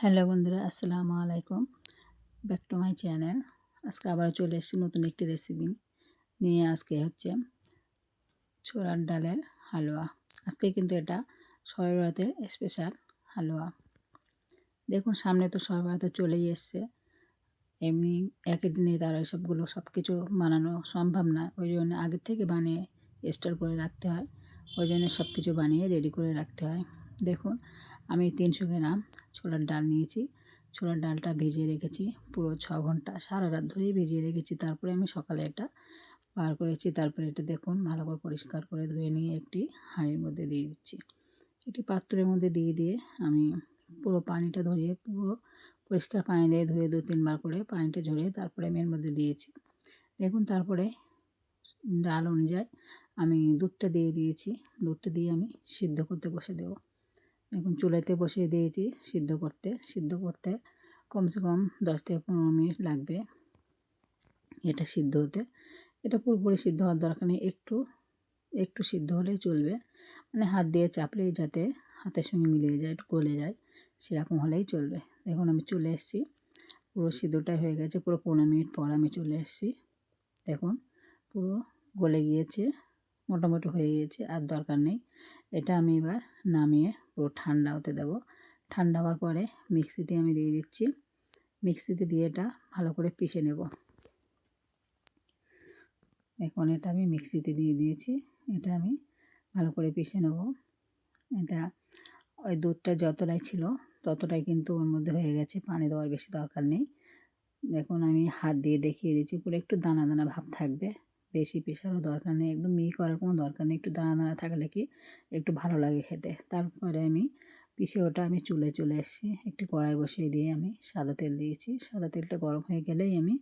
Hello বন্ধুরা, আসসালামু আলাইকুম। Back to my channel. আজকে আবার চলে এসেছি নতুন একটি রেসিপি নিয়ে। আজকে হচ্ছে ছোলার ডালের হালুয়া। আজকে কিন্তু এটা শবে বরাতের স্পেশাল হালুয়া। দেখুন, সামনে তো শবে বরাত চলেই এসছে। এমনি একই দিনে তার এসবগুলো সব কিছু বানানো সম্ভব না, ওই জন্য আগের থেকে বানিয়ে স্টোর করে রাখতে হয়। ওই জন্য সব কিছু বানিয়ে রেডি করে রাখতে হয়। দেখুন, আমি 300 গ্রাম ছোলার ডাল নিয়েছি। ছোলার ডালটা ভিজিয়ে রেখেছি পুরো 6 ঘন্টা, সারা রাত ধরেই ভিজিয়ে রেখেছি। তারপরে আমি সকালে এটা বার করেছি। তারপরে এটা দেখুন ভালো করে পরিষ্কার করে ধুয়ে নিয়ে একটি হাঁড়ির মধ্যে দিয়ে দিচ্ছি। একটি পাত্রের মধ্যে দিয়ে আমি পুরো পানিটা ধরিয়ে, পুরো পরিষ্কার পানি দিয়ে ধুয়ে 2-3 বার করে পানিটা ঝরিয়ে তারপরে আমি এর মধ্যে দিয়েছি। দেখুন, তারপরে ডাল অনুযায়ী আমি দুধটা দিয়ে দিয়েছি। দুধটা দিয়ে আমি সিদ্ধ করতে বসে দেব। এখন চুলাতে বসিয়ে দিয়েছি সিদ্ধ করতে কমসে কম 10 থেকে 15 মিনিট লাগবে এটা সিদ্ধ হতে। এটা পুরোপুরি সিদ্ধ হওয়ার দরকার নেই, একটু একটু সিদ্ধ হলেই চলবে। মানে হাত দিয়ে চাপলেই যাতে হাতের সঙ্গে মিলিয়ে যায়, একটু গলে যায়, সেরকম হলেই চলবে। দেখুন, আমি চলে এসেছি, পুরো সিদ্ধটাই হয়ে গেছে। পুরো 15 মিনিট পর আমি চলে এসেছি। দেখুন, পুরো গলে গিয়েছে, মোটামুটি হয়ে গিয়েছে, আর দরকার নেই। এটা আমি এবার নামিয়ে পুরো ঠান্ডা হতে দেব। ঠান্ডা হওয়ার পরে মিক্সিতে আমি দিয়ে দিচ্ছি। মিক্সিতে দিয়ে এটা ভালো করে পিষে নেব। এখন এটা আমি মিক্সিতে দিয়ে দিয়েছি। এটা আমি ভালো করে পিষে নেব। এটা ওই দুধটা যতটাই ছিল ততটাই কিন্তু ওর মধ্যে হয়ে গেছে, পানি দেওয়ার বেশি দরকার নেই। দেখুন, আমি হাত দিয়ে দেখিয়ে দিচ্ছি, পুরো একটু দানা দানা ভাব থাকবে, বেশি পেশারও দরকার নেই, একদম মিহি করার কোনো দরকার নেই। একটু দানা দানা থাকলে কি একটু ভালো লাগে খেতে। তারপরে আমি পিষে ওটা আমি চুলায় চলে এসেছি। একটি কড়াই বসিয়ে দিয়ে আমি সাদা তেল দিয়েছি। সাদা তেলটা গরম হয়ে গেলেই আমি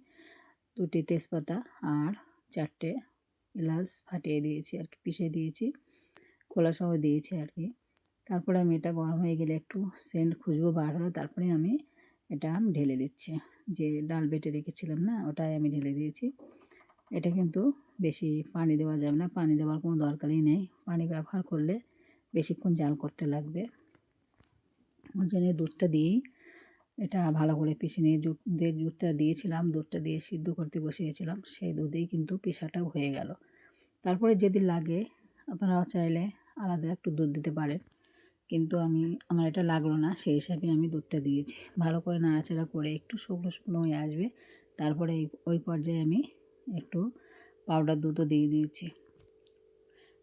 2টি তেজপাতা আর 4টে এলাচ ফাটিয়ে দিয়েছি আর কি, পিষে দিয়েছি, খোলাসহ দিয়েছি আর কি। তারপরে আমি এটা গরম হয়ে গেলে একটু সেন্ট খুশবু বার হলো, তারপরে আমি এটা ঢেলে দিচ্ছি। যে ডাল বেটে রেখেছিলাম না, ওটাই আমি ঢেলে দিয়েছি। এটা কিন্তু বেশি পানি দেওয়া যাবে না, পানি দেওয়ার কোনো দরকারই নেই। পানি ব্যবহার করলে বেশিক্ষণ জাল করতে লাগবে। ওই জন্য দুধটা দিয়েই এটা ভালো করে পিষে নিয়ে দুধটা দিয়েছিলাম, দুধটা দিয়ে সিদ্ধ করতে বসিয়েছিলাম, সেই দুধেই কিন্তু পিষাটাও হয়ে গেল। তারপরে যদি লাগে আপনারা চাইলে আলাদা একটু দুধ দিতে পারেন, কিন্তু আমার এটা লাগলো না, সেই হিসাবে আমি দুধটা দিয়েছি। ভালো করে নাড়াচাড়া করে একটু শুকনো শুকনো হয়ে আসবে, তারপরে ওই পর্যায়ে আমি একটু পাউডার দুধও দিয়ে দিয়েছি।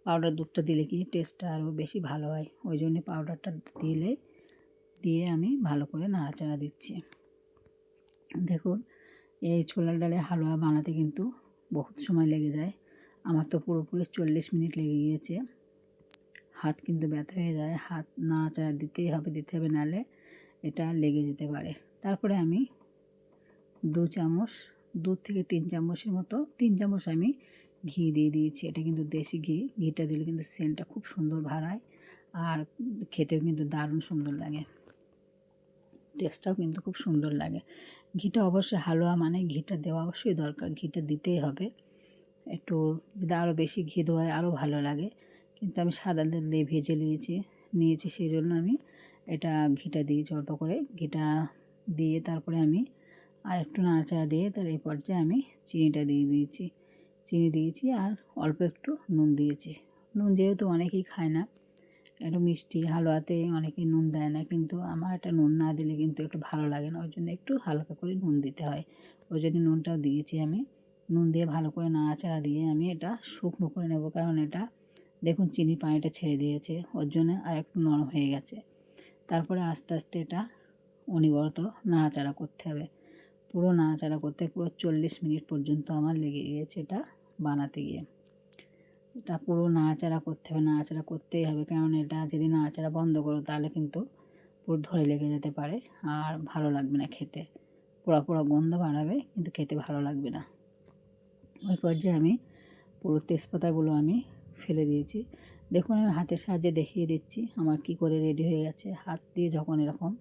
পাউডার দুধটা দিলে কি টেস্টটা আরও বেশি ভালো হয়, ওই জন্য পাউডারটা দিয়ে আমি ভালো করে নাড়াচাড়া দিচ্ছি। দেখুন, এই ছোলার ডালের হালুয়া বানাতে কিন্তু বহুত সময় লেগে যায়। আমার তো পুরোপুরি 40 মিনিট লেগে গিয়েছে। হাত কিন্তু ব্যথা হয়ে যায়, হাত নাড়াচাড়া দিতে হবে নাহলে এটা লেগে যেতে পারে। তারপরে আমি 2 থেকে 3 চামচের মতো, 3 চামচ আমি ঘি দিয়ে দিয়েছি। এটা কিন্তু দেশি ঘি, ঘিটা দিলে কিন্তু সেন্টটা খুব সুন্দর বাড়ায়, আর খেতেও কিন্তু দারুণ সুন্দর লাগে, টেস্টটাও কিন্তু খুব সুন্দর লাগে। ঘিটা অবশ্যই, হালুয়া মানে ঘিটা দেওয়া অবশ্যই দরকার, ঘিটা দিতেই হবে। একটু যদি আরও বেশি ঘি দেওয়া হয় আরও ভালো লাগে, কিন্তু আমি সাদা তেল দিয়ে ভেজে নিয়েছি, সেই জন্য আমি এটা ঘিটা দিয়েছি অল্প করে। ঘিটা দিয়ে তারপরে আমি আর একটু নাড়াচাড়া দিয়ে তার এই পর্যায়ে আমি চিনিটা দিয়ে দিয়েছি। চিনি দিয়েছি আর অল্প একটু নুন দিয়েছি। নুন যেহেতু অনেকেই খায় না, একটু মিষ্টি হালুয়াতে অনেকেই নুন দেয় না, কিন্তু আমার এটা নুন না দিলে কিন্তু একটু ভালো লাগে না, ওই জন্য একটু হালকা করে নুন দিতে হয়, ওই জন্য নুনটাও দিয়েছি আমি। নুন দিয়ে ভালো করে নাড়াচাড়া দিয়ে আমি এটা শুকনো করে নেব, কারণ এটা দেখুন চিনি পানিটা ছেড়ে দিয়েছে, ওর জন্য আর একটু নরম হয়ে গেছে। তারপরে আস্তে আস্তে এটা অনবরত নাড়াচাড়া করতে হবে। পুরো নাড়াচাড়া করতে পুরো 40 মিনিট পর্যন্ত আমার লেগে গিয়েছে এটা বানাতে গিয়ে। এটা পুরো নাড়াচাড়া করতে হবে, নাড়াচাড়া করতেই হবে, কারণ এটা যদি নাড়াচাড়া বন্ধ করো তাহলে কিন্তু পুরো ধরে লেগে যেতে পারে, আর ভালো লাগবে না খেতে, পোড়া পোড়া গন্ধ বাড়াবে, কিন্তু খেতে ভালো লাগবে না। ওই পর্যায়ে আমি পুরো তেজপাতাগুলো আমি ফেলে দিয়েছি। দেখুন, আমি হাতের সাহায্যে দেখিয়ে দিচ্ছি আমার কি করে রেডি হয়ে গেছে। হাত দিয়ে যখন এরকম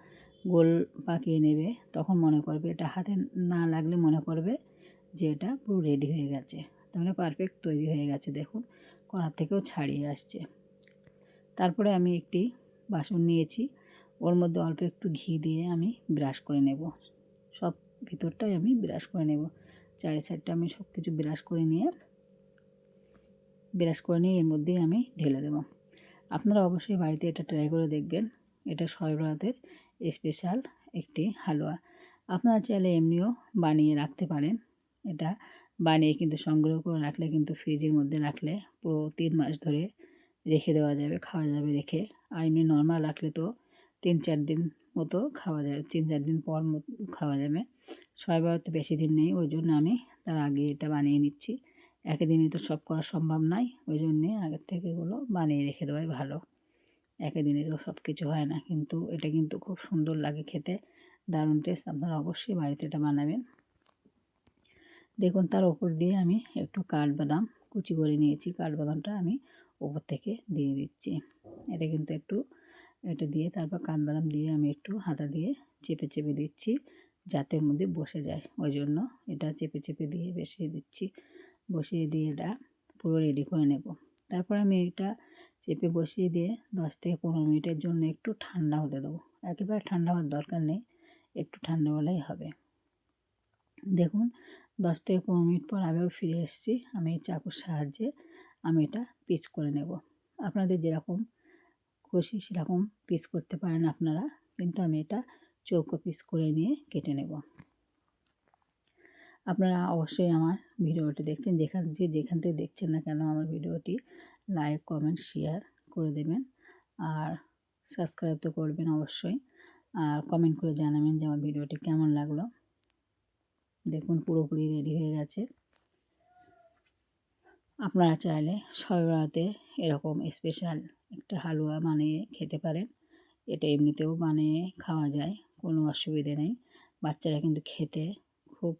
গোল পাকিয়ে নেবে তখন মনে করবে, এটা হাতে না লাগলে মনে করবে যে এটা পুরো রেডি হয়ে গেছে, তার মানে পারফেক্ট তৈরি হয়ে গেছে। দেখুন, কড়া থেকেও ছাড়িয়ে আসছে। তারপরে আমি একটি বাসন নিয়েছি, ওর মধ্যে অল্প একটু ঘি দিয়ে আমি ব্রাশ করে নেব, সব ভিতরটাই আমি ব্রাশ করে নেব, চারি সাইডটা আমি সব কিছু ব্রাশ করে নিয়ে এর মধ্যেই আমি ঢেলে দেব। আপনারা অবশ্যই বাড়িতে এটা ট্রাই করে দেখবেন। এটা শবে বরাতের স্পেশাল একটি হালুয়া। আপনারা চাইলে এমনিও বানিয়ে রাখতে পারেন। এটা বানিয়ে কিন্তু সংগ্রহ করে রাখলে কিন্তু ফ্রিজের মধ্যে রাখলে পুরো 3 মাস ধরে রেখে দেওয়া যাবে, খাওয়া যাবে রেখে। আর এমনি নর্মাল রাখলে তো 3-4 দিন মতো খাওয়া যাবে, 3-4 দিন পর খাওয়া যাবে। শবে বরাতে বেশি দিন নেই, ওই জন্য আমি তার আগে এটা বানিয়ে নিচ্ছি। একদিনে তো সব করা সম্ভব নয়, ওই জন্যে আগের থেকে এগুলো বানিয়ে রেখে দেওয়াই ভালো। একদিনে তো সব কিছু হয় না, কিন্তু এটা কিন্তু খুব সুন্দর লাগে খেতে, দারুণ টেস্ট। আপনারা অবশ্যই বাড়িতে এটা বানাবেন। দেখুন তার ওপর দিয়ে আমি একটু কাঠবাদাম কুচি করে নিয়েছি, কাঠবাদামটা আমি ওপর থেকে দিয়ে দিচ্ছি। এটা কিন্তু একটু এটা দিয়ে তারপর কাঠবাদাম দিয়ে আমি একটু হাতা দিয়ে চেপে চেপে দিচ্ছি, যাতে এর মধ্যে বসে যায়, ওই জন্য এটা চেপে চেপে দিয়ে বসিয়ে দিচ্ছি। বসিয়ে দিয়ে এটা পুরো রেডি করে নেব। তারপর আমি এটা চেপে বসিয়ে দিয়ে 10 থেকে 15 মিনিটের জন্য একটু ঠান্ডা হতে দেবো। একেবারে ঠান্ডা হওয়ার দরকার নেই, একটু ঠান্ডা হলেই হবে। দেখুন 10 থেকে 15 মিনিট পর আবার ফিরে এসেছি। আমি চাকুর সাহায্যে আমি এটা পিস করে নেব। আপনাদের যেরকম খুশি সেরকম পিস করতে পারেন আপনারা, কিন্তু আমি এটা চৌকো পিস করে নিয়ে কেটে নেব। আপনারা অবশ্যই আমার ভিডিওটি দেখছেন, যেখান থেকে দেখছেন না কেন আমার ভিডিওটি লাইক, কমেন্ট, শেয়ার করে দেবেন। আর সাবস্ক্রাইব তো করবেন অবশ্যই, আর কমেন্ট করে জানাবেন যে আমার ভিডিওটি কেমন লাগলো। দেখুন পুরোপুরি রেডি হয়ে গেছে। আপনারা চাইলে শবে বরাতে এরকম স্পেশাল একটা হালুয়া বানিয়ে খেতে পারেন। এটা এমনিতেও বানিয়ে খাওয়া যায়, কোনো অসুবিধে নেই। বাচ্চারা কিন্তু খেতে খুব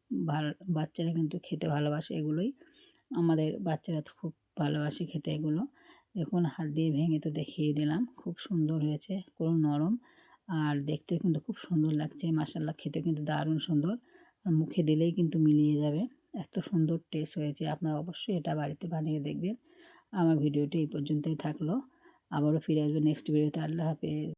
বাচ্চারা কিন্তু খেতে ভালোবাসে এগুলোই। আমাদের বাচ্চারা তো খুব ভালোবাসে খেতে এগুলো। দেখুন হাত দিয়ে ভেঙে তো দেখিয়ে দিলাম, খুব সুন্দর হয়েছে, কোনো নরম, আর দেখতেও কিন্তু খুব সুন্দর লাগছে। মাশাআল্লাহ খেতেও কিন্তু দারুণ সুন্দর, আর মুখে দিলেই কিন্তু মিলিয়ে যাবে, এত সুন্দর টেস্ট হয়েছে। আপনারা অবশ্যই এটা বাড়িতে বানিয়ে দেখবেন। আমার ভিডিওটি এই পর্যন্তই থাকলো, আবারও ফিরে আসবে নেক্সট ভিডিওতে। আল্লাহ হাফেজ।